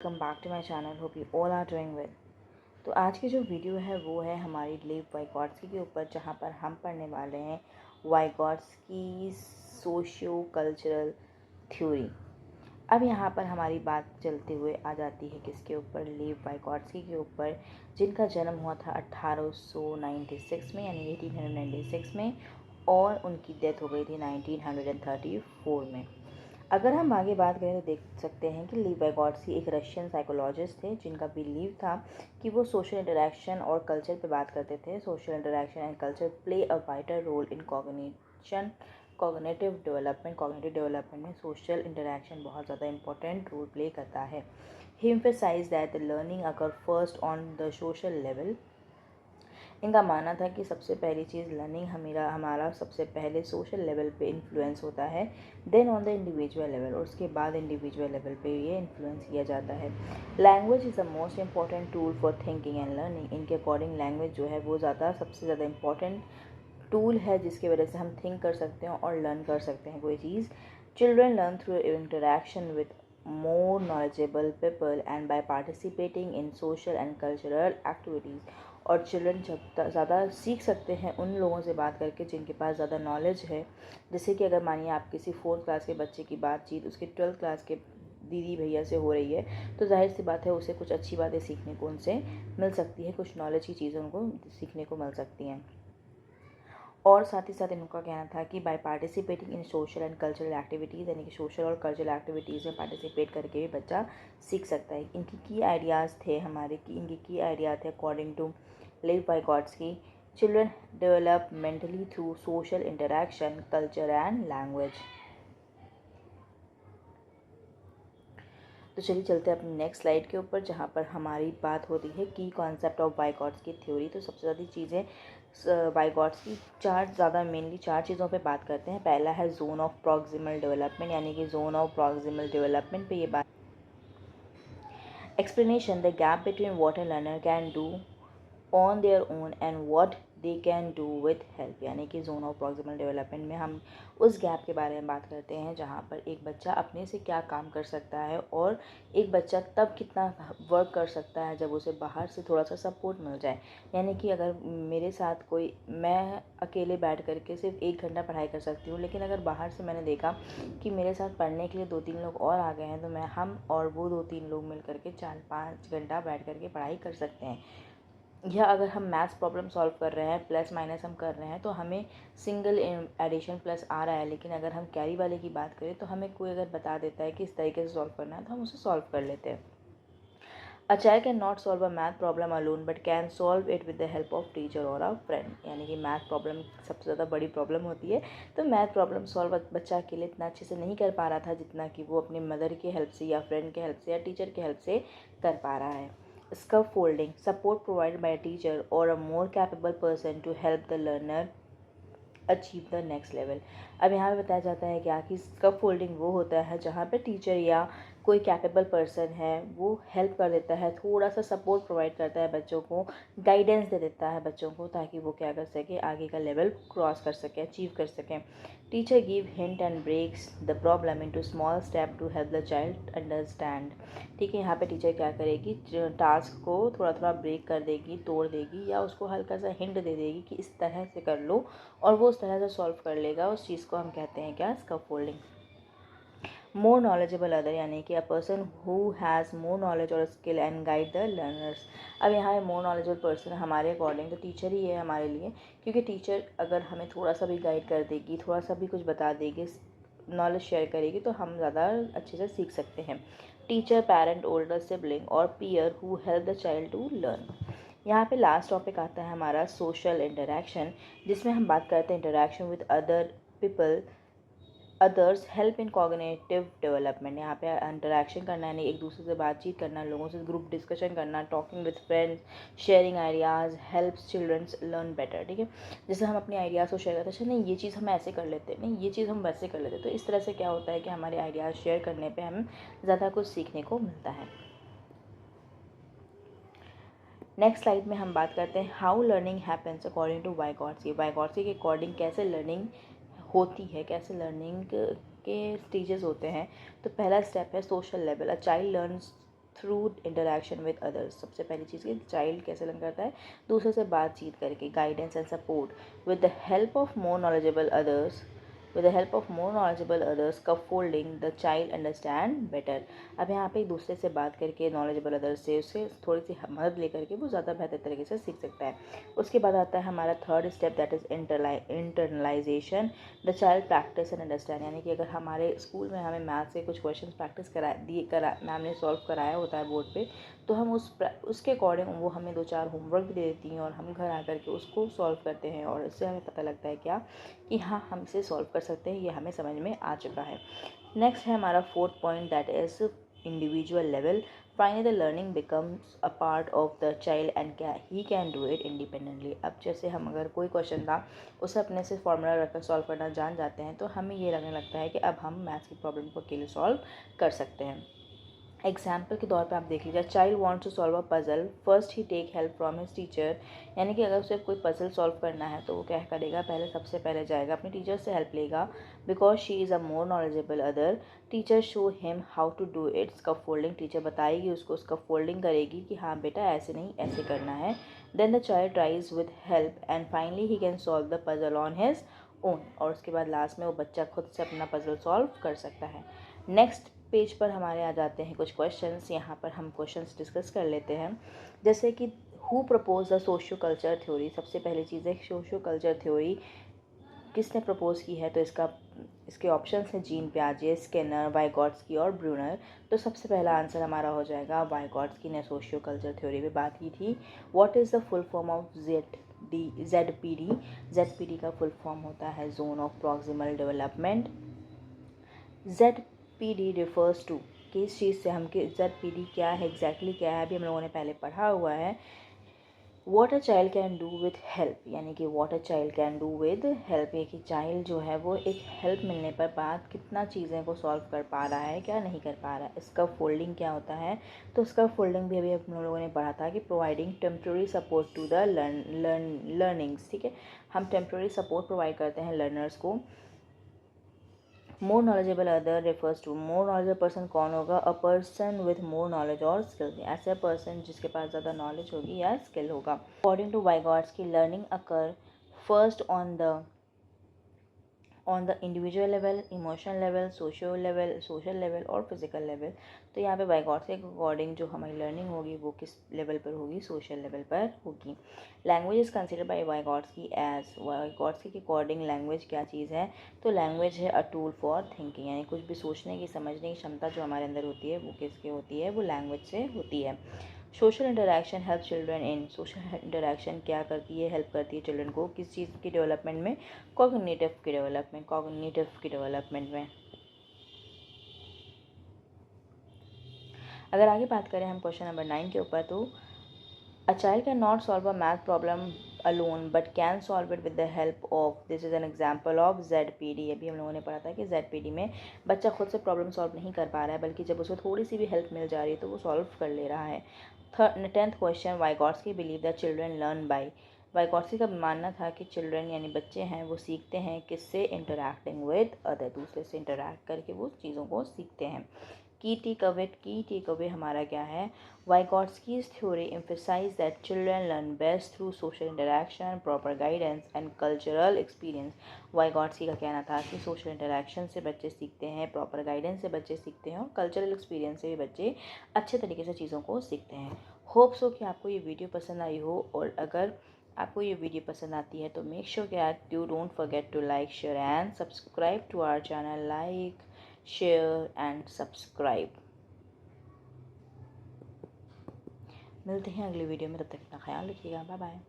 Welcome back to my channel. Hope you all are doing well. तो आज की जो वीडियो है वो है हमारी लीव वाइगॉट्स्की के ऊपर, जहाँ पर हम पढ़ने वाले हैं वाइगॉट्स्की सोशियो कल्चरल थ्योरी। अब यहाँ पर हमारी बात चलते हुए आ जाती है किसके ऊपर, लीव वाइगॉट्स्की के ऊपर, जिनका जन्म हुआ था 1896 में यानी 1896 में, और उनकी डेथ हो गई थी 1934 में। अगर हम आगे बात करें तो देख सकते हैं कि लीव वाइगॉट्स्की एक रशियन साइकोलॉजिस्ट थे, जिनका बिलीव था कि वो सोशल इंटरेक्शन और कल्चर पे बात करते थे। Social interaction and culture play a vital role in cognitive development में सोशल इंटरेक्शन बहुत ज़्यादा इंपॉर्टेंट रोल प्ले करता है। He emphasised that learning occur first on the social level. इनका मानना था कि सबसे पहली चीज़ लर्निंग हमारा सबसे पहले सोशल लेवल पे इन्फ्लुएंस होता है, then on the individual level, और उसके बाद इंडिविजुअल लेवल पे ये इन्फ्लुएंस किया जाता है। Language is the most important tool for thinking and learning. इनके अकॉर्डिंग लैंग्वेज जो है वो सबसे ज़्यादा इंपॉर्टेंट टूल है, जिसकी वजह से हम थिंक कर सकते हैं और लर्न कर सकते हैं कोई चीज़। Children learn through interaction with more knowledgeable people and by participating in social and cultural activities। और चिल्ड्रन ज़्यादा सीख सकते हैं उन लोगों से बात करके जिनके पास ज़्यादा नॉलेज है। जैसे कि अगर मानिए आप किसी 4th क्लास के बच्चे की बातचीत उसके 12th क्लास के दीदी भैया से हो रही है, तो जाहिर सी बात है उसे कुछ अच्छी बातें सीखने को उनसे मिल सकती है, कुछ नॉलेज की चीज़ें उनको सीखने को मिल सकती हैं। और साथ ही साथ इनका कहना था कि by participating in social and cultural activities, यानी कि सोशल और कल्चरल एक्टिविटीज़ में पार्टिसिपेट करके भी बच्चा सीख सकता है। इनकी की आइडियाज़ थे इनकी की आइडिया थे according to Lev Vygotsky. Children develop mentally through social interaction, culture and language. तो चलिए चलते हैं अपनी नेक्स्ट स्लाइड के ऊपर, जहाँ पर हमारी बात होती है की कॉन्सेप्ट ऑफ वाइगॉट्स्की थ्योरी। तो सबसे ज़्यादा चीज़ें वाइगॉट्स्की मेनली चार चीज़ों पे बात करते हैं। पहला है जोन ऑफ प्रॉक्सिमल डेवलपमेंट, यानी कि जोन ऑफ प्रॉक्सिमल डेवलपमेंट पे ये बात। Explanation the gap between what a learner can do on their own and what they can do with help, यानी कि जोन ऑफ प्रॉक्सिमल डेवलपमेंट में हम उस गैप के बारे में बात करते हैं जहाँ पर एक बच्चा अपने से क्या काम कर सकता है और एक बच्चा तब कितना वर्क कर सकता है जब उसे बाहर से थोड़ा सा सपोर्ट मिल जाए। यानी कि अगर मेरे साथ मैं अकेले बैठ करके सिर्फ 1 घंटा पढ़ाई कर सकती हूँ, लेकिन अगर बाहर से मैंने देखा कि मेरे साथ पढ़ने के लिए 2-3 लोग और आ गए हैं, तो हम और वो 2-3 लोग मिल करके 4-5 घंटा बैठ करके पढ़ाई कर सकते हैं। या अगर हम मैथ्स प्रॉब्लम सॉल्व कर रहे हैं, प्लस माइनस हम कर रहे हैं, तो हमें सिंगल एडिशन प्लस आ रहा है, लेकिन अगर हम कैरी वाले की बात करें तो हमें कोई अगर बता देता है कि इस तरीके से सॉल्व करना है तो हम उसे सॉल्व कर लेते हैं। A child can not solve a math problem alone but can solve it with the help of teacher और अ फ्रेंड, यानी कि मैथ प्रॉब्लम सबसे ज़्यादा बड़ी प्रॉब्लम होती है। तो मैथ प्रॉब्लम सॉल्व बच्चा अकेले इतना अच्छे से नहीं कर पा रहा था जितना कि वो अपनी मदर की हेल्प से या फ्रेंड के हेल्प से या टीचर की हेल्प से कर पा रहा है। Scaffolding, support provided by a teacher or a more capable person to help the learner achieve the next level. अब यहाँ पे बताया जाता है क्या कि स्कैफोल्डिंग वो होता है जहाँ पे टीचर या कोई कैपेबल पर्सन है वो हेल्प कर देता है, थोड़ा सा सपोर्ट प्रोवाइड करता है बच्चों को, गाइडेंस दे देता है बच्चों को, ताकि वो क्या कर सके, आगे का लेवल क्रॉस कर सके, अचीव कर सकें। Teacher give hint and breaks the problem into small step to help the child understand. ठीक है, यहाँ पे टीचर क्या करेगी, टास्क को थोड़ा थोड़ा ब्रेक कर देगी, तोड़ देगी, या उसको हल्का सा हिंट दे देगी कि इस तरह से कर लो, और वो उस तरह से सॉल्व कर लेगा। उस चीज़ को हम कहते हैं क्या, स्कैफोल्डिंग। मोर नॉलेजेबल अदर, यानी कि a person who has more knowledge और skill and guide the learners. अब यहाँ मोर नॉलेजेबल पर्सन हमारे अकॉर्डिंग तो टीचर ही है हमारे लिए, क्योंकि टीचर अगर हमें थोड़ा सा भी गाइड कर देगी, थोड़ा सा भी कुछ बता देगी, नॉलेज शेयर करेगी, तो हम ज़्यादा अच्छे से सीख सकते हैं। टीचर, पेरेंट, ओल्डर सिबलिंग और peer who help the child to learn. यहाँ पे लास्ट टॉपिक आता है हमारा सोशल इंटरेक्शन, जिसमें हम बात करते हैं interaction with other people, others help in cognitive development. यहाँ पे इंटरेक्शन करना यानी एक दूसरे से बातचीत करना, लोगों से ग्रुप डिस्कशन करना, talking with friends, sharing ideas helps childrens learn better. ठीक है, जैसे हम अपने आइडियाज़ को शेयर करते हैं, अच्छा नहीं ये चीज़ हम ऐसे कर लेते हैं, नहीं ये चीज़ हम वैसे कर लेते हैं, तो इस तरह से क्या होता है कि हमारे आइडियाज़ शेयर करने पर हमें ज़्यादा कुछ सीखने को मिलता है। नेक्स्ट स्लाइड में हम बात करते हैं how learning happens according to Vygotsky. Vygotsky के अकॉर्डिंग कैसे लर्निंग होती है, कैसे लर्निंग के स्टेजेस होते हैं। तो पहला स्टेप है social level. A child learns through interaction with others. सबसे पहली चीज़ कि चाइल्ड कैसे लर्न करता है, दूसरे से बातचीत करके, guidance and support with the help of more knowledgeable others, with the help of more knowledgeable others, scaffolding, the child understand better। अब यहाँ पे एक दूसरे से बात करके knowledgeable others से उससे थोड़ी सी मदद लेकर के वो ज़्यादा बेहतर तरीके से सीख सकता है। उसके बाद आता है हमारा third step, that is internalisation. The child practice and understand, यानी कि अगर हमारे स्कूल में हमें मैथ से कुछ क्वेश्चन प्रैक्टिस करा मैम ने सॉल्व कराया होता है बोर्ड पे, तो हम उसके अकॉर्डिंग वो हमें 2-4 होमवर्क भी दे देती हैं और हम घर आकर के उसको सॉल्व करते हैं और इससे हमें पता लगता है क्या कि हाँ हम इसे सॉल्व कर सकते हैं, ये हमें समझ में आ चुका है। नेक्स्ट है हमारा fourth point, that is individual level. Finally the learning becomes a part of the child and he can do it independently. अब जैसे हम अगर कोई क्वेश्चन था उसे अपने से फॉर्मूला रखकर सॉल्व करना जान जाते हैं तो हमें ये लगने लगता है कि अब हम मैथ्स की प्रॉब्लम को अकेले सॉल्व कर सकते हैं। एग्जाम्पल के तौर पे आप देख लीजिए, child wants to solve a puzzle, first he take help from his teacher. यानी कि अगर उसे कोई पजल सॉल्व करना है तो वो क्या करेगा, सबसे पहले जाएगा अपने टीचर से हेल्प लेगा, because she is a more knowledgeable other. Teacher show him how to do it, scaffolding, teacher बताएगी उसको, स्कैफोल्डिंग करेगी कि हाँ बेटा ऐसे नहीं ऐसे करना है। Then the child tries with help and finally he can solve the puzzle on his own, और उसके बाद लास्ट में वो बच्चा खुद से अपना पजल सॉल्व कर सकता है। नेक्स्ट पेज पर हमारे आ जाते हैं कुछ क्वेश्चंस। यहाँ पर हम क्वेश्चंस डिस्कस कर लेते हैं, जैसे कि who propose the socio culture theory. सबसे पहली चीज़ है सोशियो कल्चर थ्योरी किसने प्रपोज की है, तो इसके ऑप्शंस हैं जीन पियाजे, स्किनर, वाइगॉट्स्की और ब्रूनर। तो सबसे पहला आंसर हमारा हो जाएगा वाइगॉट्स्की ने सोशियो कल्चर थ्योरी पे बात की थी। What is the full form of ZPD? ZPD का फुल फॉर्म होता है zone of proximal development. ZPD refers to, किस चीज़ से हम कि ZPD क्या है, एग्जैक्टली क्या है, अभी हम लोगों ने पहले पढ़ा हुआ है। What a child can do with help, यानी कि what a child can do with help, ये कि चाइल्ड जो है वो एक हेल्प मिलने पर बात कितना चीज़ें को सॉल्व कर पा रहा है, क्या नहीं कर पा रहा है। इसका फोल्डिंग क्या होता है, तो इसका फोल्डिंग भी अभी हम लोगों ने पढ़ा था कि providing temporary support to the learnings. ठीक है, हम टेम्प्रेरी सपोर्ट प्रोवाइड करते हैं लर्नर्स को। More knowledgeable other refers to, more knowledgeable person कौन होगा, a person with more knowledge और स्किल, ऐसे पर्सन जिसके पास ज़्यादा नॉलेज होगी या स्किल होगा। According to Vygotsky learning occur first on the individual level, emotional level, social level और फिजिकल लेवल। तो यहाँ पे वाइगॉट्स्की के अकॉर्डिंग जो हमारी लर्निंग होगी वो किस लेवल पर होगी, सोशल लेवल पर होगी। Language is considered by Vygotsky as, Vygotsky के अकॉर्डिंग लैंग्वेज क्या चीज़ है, तो लैंग्वेज है अ टूल फॉर थिंकिंग, यानी कुछ भी सोचने की समझने की क्षमता जो हमारे अंदर होती है वो किसके होती है, वो लैंग्वेज से होती है। Social interaction help children in, social interaction क्या करती है, हेल्प करती है चिल्ड्रन को किस चीज़ की डेवलपमेंट में, कॉग्निटिव की डेवलपमेंट में। अगर आगे बात करें हम क्वेश्चन नंबर 9 के ऊपर, तो a child can not solve a math problem alone but can solve it with the help of, this is an example of ZPD। अभी हम लोगों ने पढ़ा था कि ZPD में बच्चा खुद से प्रॉब्लम सॉल्व नहीं कर पा रहा है, बल्कि जब उसे थोड़ी सी भी हेल्प मिल जा रही है तो वो सॉल्व कर ले रहा है। 10th question, Vygotsky believe that children learn by, Vygotsky का मानना था कि चिल्ड्रन यानी बच्चे हैं वो सीखते हैं किससे, इंटरैक्टिंग विद अदर, दूसरे से इंटरैक्ट करके वो चीज़ों को सीखते हैं। की टेक अवे हमारा क्या है, Vygotsky's theory emphasise that children learn best through social interaction, proper guidance and cultural experience. Vygotsky का कहना था कि सोशल इंटरैक्शन से बच्चे सीखते हैं, प्रॉपर गाइडेंस से बच्चे सीखते हैं और कल्चरल एक्सपीरियंस से भी बच्चे अच्छे तरीके से चीज़ों को सीखते हैं। होप सो कि आपको ये वीडियो पसंद आई हो, और अगर आपको ये वीडियो पसंद आती है तो make sure that you don't forget to like, share and subscribe to our channel. Like, share and subscribe. मिलते हैं अगली वीडियो में, तब तक अपना ख्याल रखिएगा। Bye bye.